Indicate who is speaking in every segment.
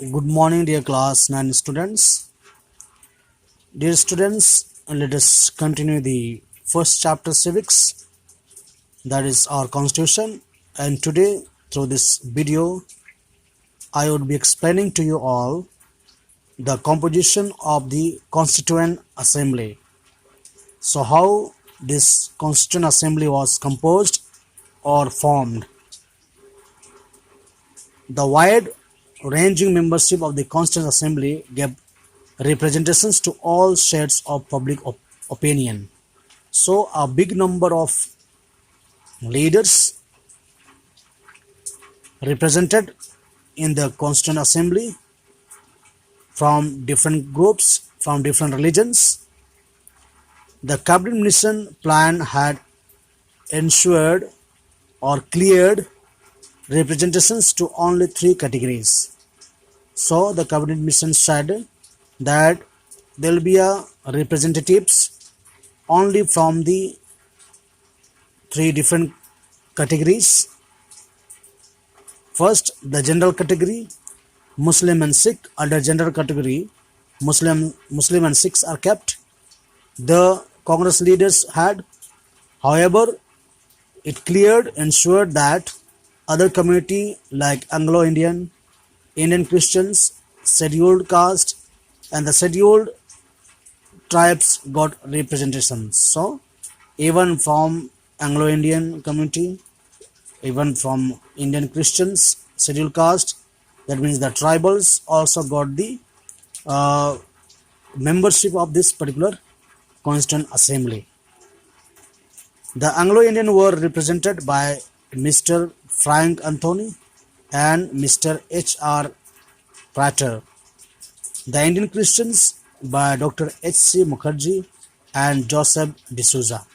Speaker 1: Good morning, dear class 9 students. Dear students, let us continue the first chapter civics, that is our constitution. And today, through this video, I would be explaining to you all the composition of the Constituent Assembly. So, how this Constituent Assembly was composed or formed. The wide ranging membership of the Constituent Assembly gave representations to all shades of public opinion. So a big number of leaders represented in the Constituent Assembly from different groups, from different religions. The cabinet mission plan had ensured or cleared representations to only three categories. So the cabinet mission said that there will be a representatives only from the three different categories. First, the general category, Muslim and Sikh. Under general category, Muslim and Sikhs are kept. The Congress leaders had, however, it cleared, ensured that other community like Anglo-Indian, Indian Christians, scheduled caste, and the scheduled tribes got representation. So, even from Anglo-Indian community, even from Indian Christians, scheduled caste, that means the tribals also got the uh, membership of this particular Constituent Assembly. The Anglo-Indian were represented by Mr. Frank Anthony and Mr. H.R. Prater. The Indian Christians by Dr. H.C. Mukherjee and Joseph D'Souza.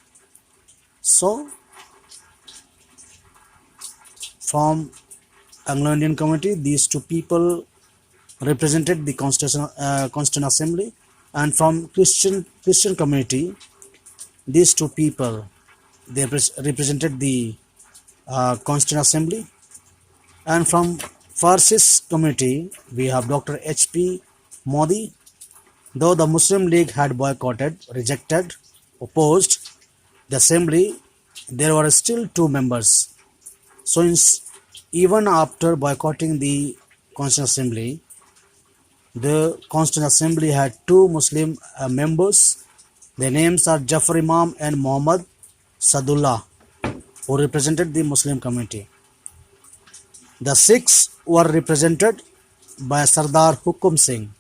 Speaker 1: So, from Anglo-Indian community, these two people represented the Constituent Assembly, and from Christian community, these two people they represented the Constituent Assembly, and from Farsis community we have Dr. H.P. Modi. Though the Muslim League had boycotted, rejected, opposed the assembly, there were still two members. So, even after boycotting the Constituent Assembly, the Constituent Assembly had two Muslim members. Their names are Jafar Imam and Muhammad Sadullah, who represented the Muslim community. The Sikhs were represented by Sardar Hukum Singh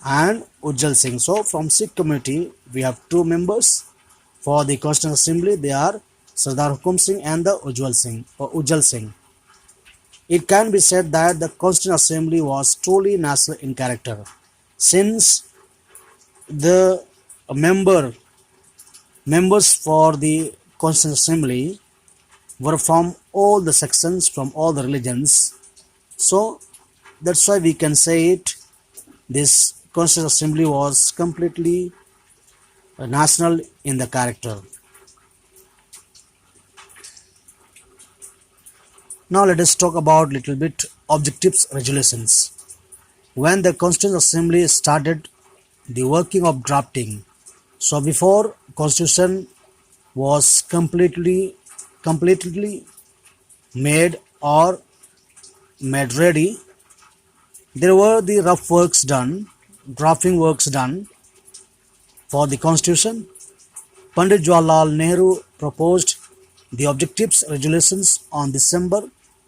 Speaker 1: and Ujjal Singh. So, from Sikh community, we have two members for the Constituent Assembly. They are Sardar Hukum Singh and the Ujjal Singh. It can be said that the Constituent Assembly was truly national in character, since the members for the Constituent Assembly were from all the sections, from all the religions. So that's why we can say it. This Constituent Assembly was completely national in the character. Now let us talk about little bit objectives resolutions. When the Constituent Assembly started the working of drafting, so before Constitution was completely made or made ready, there were the rough works done, drafting works done for the Constitution. Pandit Jawaharlal Nehru proposed the objectives resolutions on December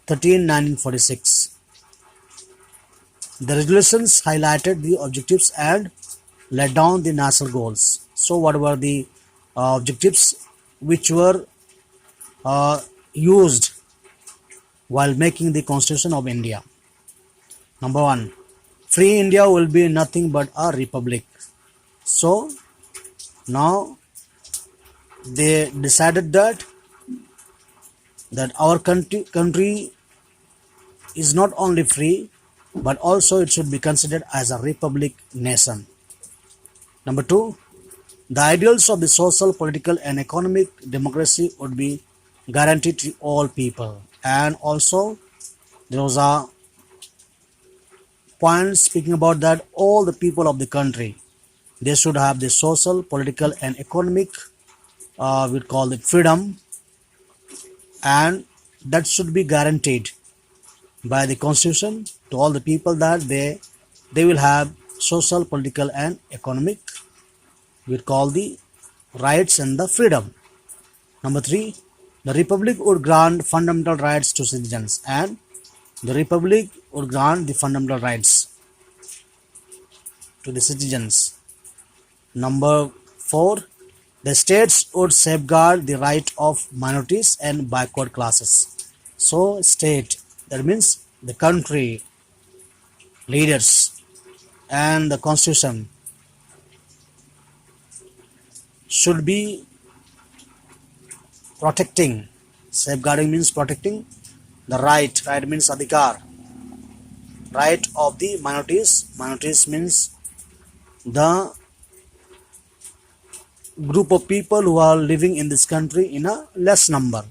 Speaker 1: 13, 1946. The resolutions highlighted the objectives and laid down the national goals. So, what were the objectives which were used while making the Constitution of India? Number one, free India will be nothing but a republic. So, now they decided that our country is not only free, but also it should be considered as a republic nation. Number two, the ideals of the social, political, and economic democracy would be guaranteed to all people, and also there was a point speaking about that all the people of the country, they should have the social, political, and economic, we call it freedom, and that should be guaranteed by the constitution to all the people that they will have social, political, and economic, we call the rights and the freedom. Number 3, the republic would grant fundamental rights to citizens, and the republic would grant the fundamental rights to the citizens. Number 4, the states would safeguard the right of minorities and backward classes. So state, that means the country, leaders, and the constitution should be protecting. Safeguarding means protecting the right. Right means adhikar. Right of the minorities. Minorities means the group of people who are living in this country in a less number.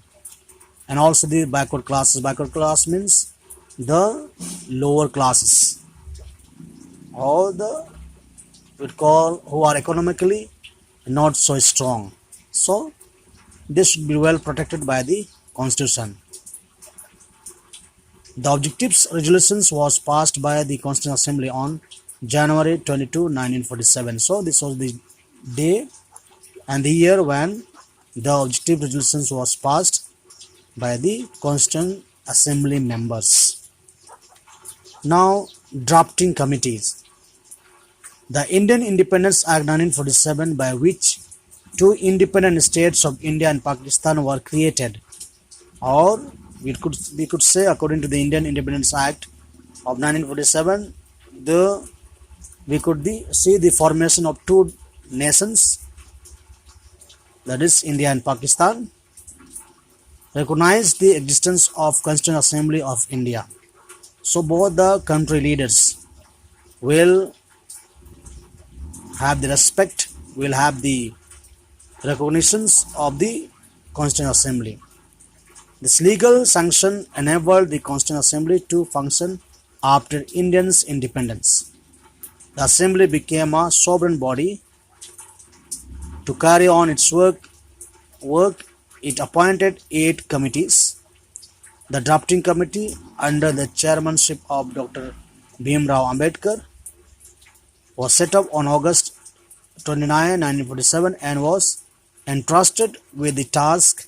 Speaker 1: And also the backward classes. Backward class means the lower classes, or the, we call, who are economically not so strong. So this should be well protected by the constitution. The objectives resolutions was passed by the Constitutional Assembly on January 22, 1947. So this was the day and the year when the objective resolutions was passed by the Constitutional Assembly members. Now, drafting committees. The Indian Independence Act 1947, by which two independent states of India and Pakistan were created, or we could say, according to the Indian Independence Act of 1947, we could see the formation of two nations, that is India and Pakistan, recognized the existence of Constitutional Assembly of India. So both the country leaders will have the respect, will have the recognitions of the Constitutional Assembly. This legal sanction enabled the Constitutional Assembly to function after India's independence. The Assembly became a sovereign body. To carry on its work, it appointed 8 committees. The drafting committee, under the chairmanship of Dr. Bhim Rao Ambedkar, was set up on August 29, 1947, and was entrusted with the task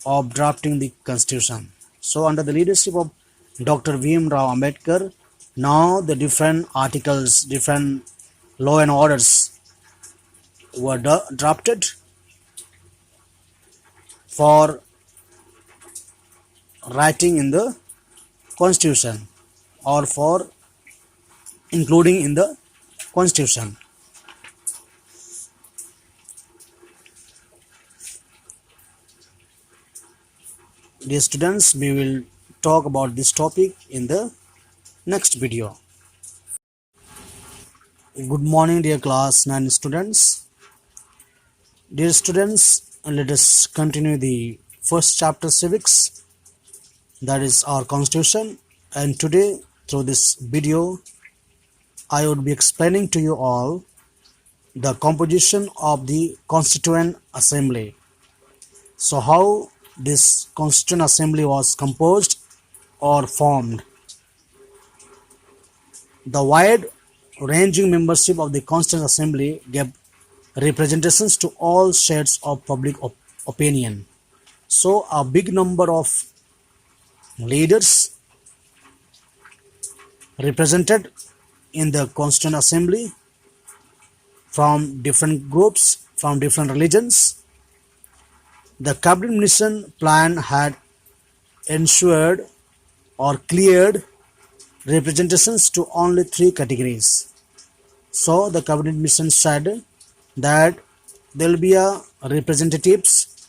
Speaker 1: of drafting the constitution. So under the leadership of Dr. Bhim Rao Ambedkar, now the different articles, different law and orders were drafted for writing in the constitution, or for including in the constitution. Dear students, we will talk about this topic in the next video. Good morning, dear class 9 students. Dear students, let us continue the first chapter, civics, that is our constitution. And today, through this video, I would be explaining to you all the composition of the Constituent Assembly. So how this Constituent Assembly was composed or formed. The wide-ranging membership of the Constituent Assembly gave representations to all shades of public opinion. So a big number of leaders represented in the Constituent Assembly from different groups, from different religions. The cabinet mission plan had ensured or cleared representations to only 3 categories. So the cabinet mission said that there will be a representatives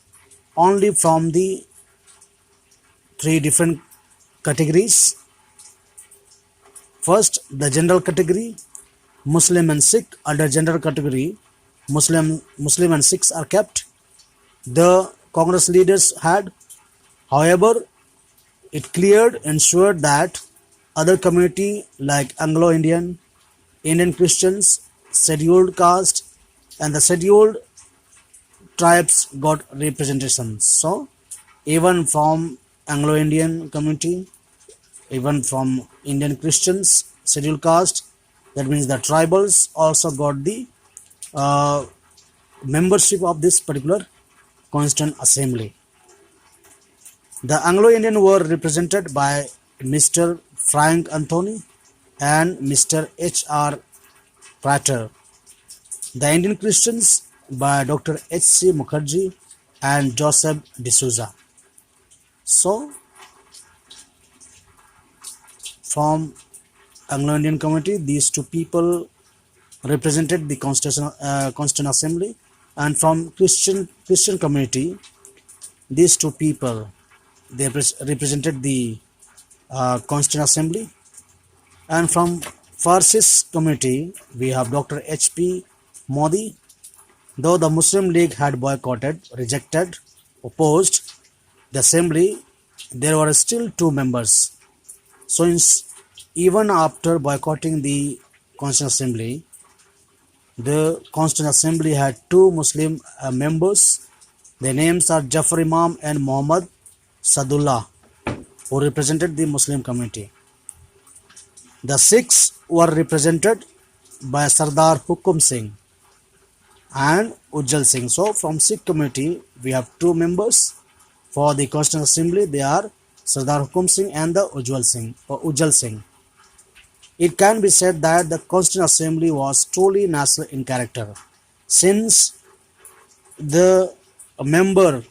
Speaker 1: only from the 3 different categories. First, the general category, Muslim and Sikh. Under general category, Muslim and Sikhs are kept. The Congress leaders had, however, it ensured that other community like Anglo-Indian, Indian Christians, scheduled caste, and the scheduled tribes got representation. So even from Anglo-Indian community, even from Indian Christians, scheduled caste, that means the tribals also got the uh, membership of this particular Constituent Assembly. The Anglo-Indian were represented by Mr. Frank Anthony and Mr. H.R. Prater. The Indian Christians by Dr. H.C. Mukherjee and Joseph D'Souza. So, from Anglo-Indian community, these two people represented the Constituent Assembly, and from Christian community, these two people they represented the Constituent Assembly, and from Farsis community we have Dr. H.P. Modi. Though the Muslim League had boycotted, rejected, opposed the assembly, there were still two members. So even after boycotting the Constituent Assembly, the Constituent Assembly had two Muslim members. Their names are Jafar Imam and Muhammad Sadullah, who represented the Muslim community. The Sikhs were represented by Sardar Hukum Singh and Ujjal Singh. So from Sikh community, we have two members for the Constituent Assembly. They are Sardar Hukum Singh and the Ujjal Singh. It can be said that the Constituent Assembly was truly national in character, since the members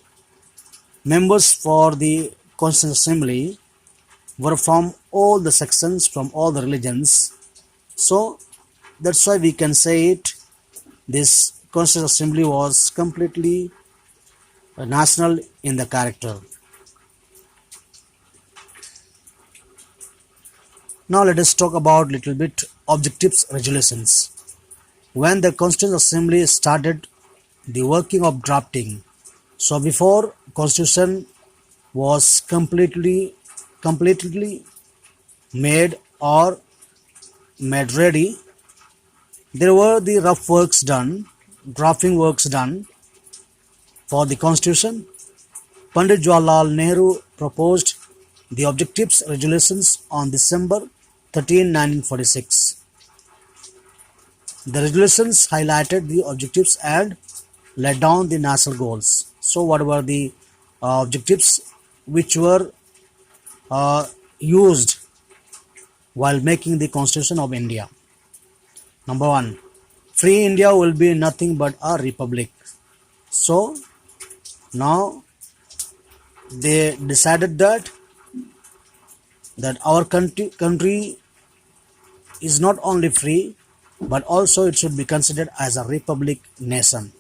Speaker 1: for the Constituent Assembly were from all the sections, from all the religions. So that's why we can say it. This Constituent Assembly was completely national in the character. Now let us talk about little bit objectives resolutions. When the Constituent Assembly started the working of drafting, so before Constitution was completely made or made ready, there were the rough works done, drafting works done for the Constitution. Pandit Jawaharlal Nehru proposed the objectives resolutions on December 13, 1946. The resolutions highlighted the objectives and laid down the national goals. So what were the objectives which were used while making the Constitution of India? Number one, free India will be nothing but a republic. So now they decided that our country is not only free, but also it should be considered as a republic nation.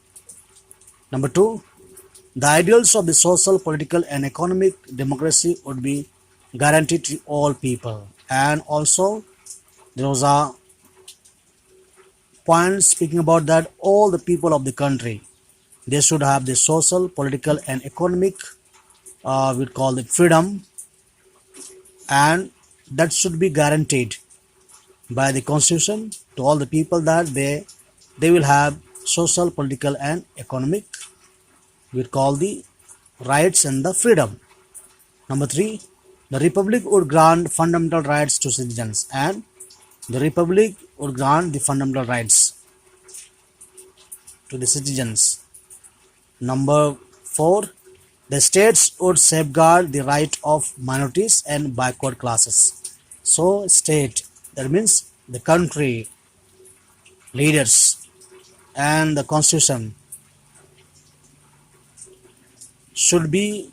Speaker 1: Number two, the ideals of the social, political and economic democracy would be guaranteed to all people. And also there was a point speaking about that all the people of the country, they should have the social, political and economic, we call it freedom, and that should be guaranteed by the Constitution to all the people, that they will have social, political and economic, we call the rights and the freedom. Number three, the Republic would grant fundamental rights to citizens, and the Republic would grant the fundamental rights to the citizens. Number four, the states would safeguard the right of minorities and backward classes. So state, that means the country, leaders and the Constitution should be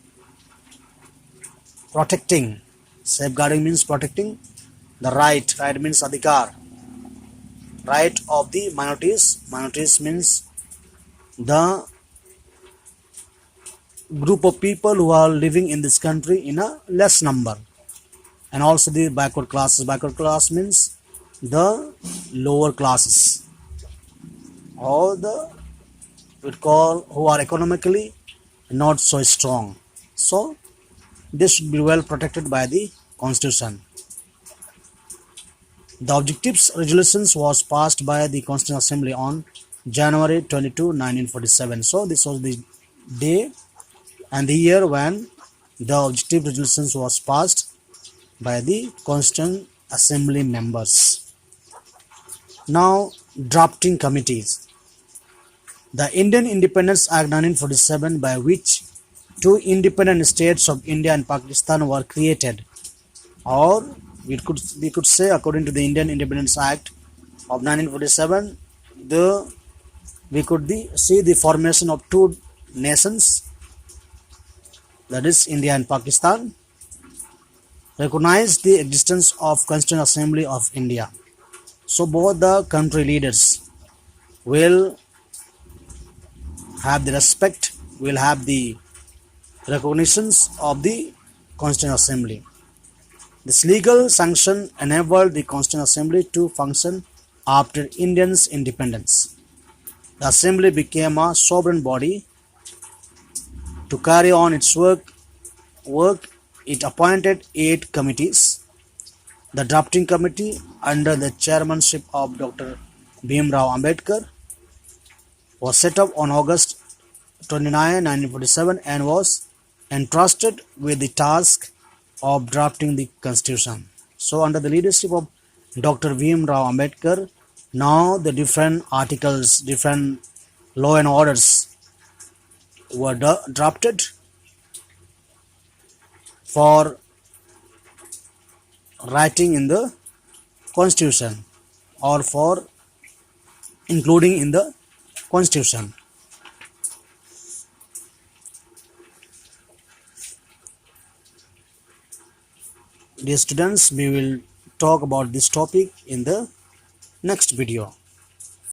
Speaker 1: protecting. Safeguarding means protecting the right means adhikar, right of the minorities means the group of people who are living in this country in a less number, and also the backward class means the lower classes, or the we call who are economically not so strong. So this should be well protected by the Constitution. The objectives resolutions was passed by the Constituent Assembly on January 22, 1947. So this was the day and the year when the objective resolutions was passed by the Constituent Assembly members. Now, drafting committees. The Indian Independence Act 1947, by which two independent states of India and Pakistan were created, or we could say, according to the Indian Independence Act of 1947, we could see the formation of two nations, that is India and Pakistan, recognize the existence of Constituent Assembly of India. So both the country leaders will have the respect, will have the recognitions of the Constituent Assembly. This legal sanction enabled the Constituent Assembly to function after India's independence. The Assembly became a sovereign body. To carry on its work, it appointed 8 committees. The drafting committee, under the chairmanship of Dr. Bhim Rao Ambedkar, was set up on August 29, 1947 and was entrusted with the task of drafting the constitution. So under the leadership of Dr. Bhim Rao Ambedkar, now the different articles, different law and orders were drafted for writing in the constitution or for including in the constitution. Dear students, we will talk about this topic in the next video.